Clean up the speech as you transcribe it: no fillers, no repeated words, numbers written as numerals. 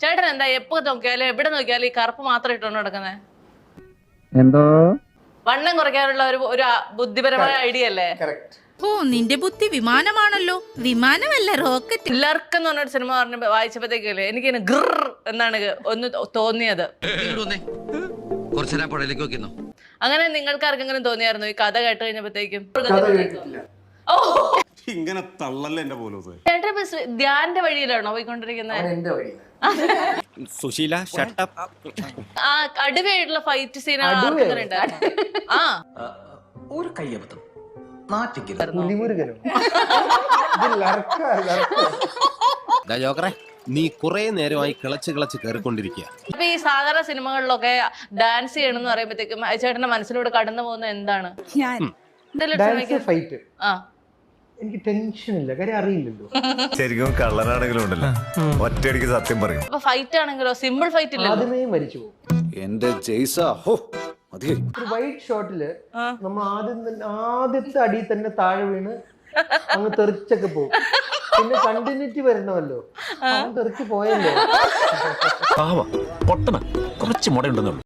ചേട്ടൻ എന്താ എപ്പോ നോക്കിയാലും എവിടെ നോക്കിയാലും ഈ കറുപ്പ് മാത്രം ഇട്ടുകൊണ്ട് നടക്കുന്നത്? എന്തോ വണ്ണം കുറയ്ക്കാനുള്ള ഒരു ബുദ്ധിപരമായ ഐഡിയ അല്ലേ? ഓ നിന്റെ ബുദ്ധി വിമാനമാണല്ലോ. വിമാനമല്ല, റോക്കറ്റ്. പിള്ളേർക്ക് എന്ന് പറഞ്ഞൊരു സിനിമ വായിച്ചപ്പോഴത്തേക്കല്ലേ എനിക്ക് ഗ്ർ എന്നാണ് ഒന്ന് തോന്നിയത്. അങ്ങനെ നിങ്ങൾക്ക് ആർക്കെങ്കിലും തോന്നിയായിരുന്നു ഈ കഥ കേട്ട് കഴിഞ്ഞപ്പോഴത്തേക്കും? ഓ ഇങ്ങനെ തള്ളല്ലേ എന്റെ പോലും ചേട്ടൻ ധ്യാന്റെ വഴിയിലാണോ പോയിക്കൊണ്ടിരിക്കുന്നത്? സുശീല ആ കടുവയായിട്ടുള്ള ഫൈറ്റ് സീനാണ്. ആ ഒരു കയ്യബദ്ധം നീ കുറെ നേരമായി കിളച്ച് കയറിക്കൊണ്ടിരിക്കുക. അപ്പൊ ഈ സാധാരണ സിനിമകളിലൊക്കെ ഡാൻസ് ചെയ്യണമെന്ന് പറയുമ്പോഴത്തേക്കും ചേട്ടന്റെ മനസ്സിലൂടെ കടന്നു പോകുന്ന എന്താണ്? എനിക്ക് ടെൻഷൻ ഇല്ല, കാര്യം അറിയില്ലല്ലോ. ശരിക്കും കള്ളനാണെങ്കിലും ഉണ്ടല്ലോ ഒറ്റയടിക്ക് സത്യം പറയും. അപ്പൊ ഫൈറ്റ് ആണെങ്കിലോ സിമ്പിൾ ഫൈറ്റ് ഇല്ല, ആദ്യമേ മരിച്ചു പോകും. എന്റെ ജയ്സാ ഒരു വൈറ്റ് ഷോട്ടില് നമ്മൾ ആദ്യത്തെ അടിയിൽ തന്നെ താഴെ വീണ് അങ്ങ് തെറിച്ചൊക്കെ പോകും. പിന്നെ കണ്ടിന്യൂറ്റി വരണമല്ലോ, തെറിച്ച് പോയല്ലോ. പൊട്ടണ കുറച്ച് മുടയുണ്ടെന്നുള്ളൂ.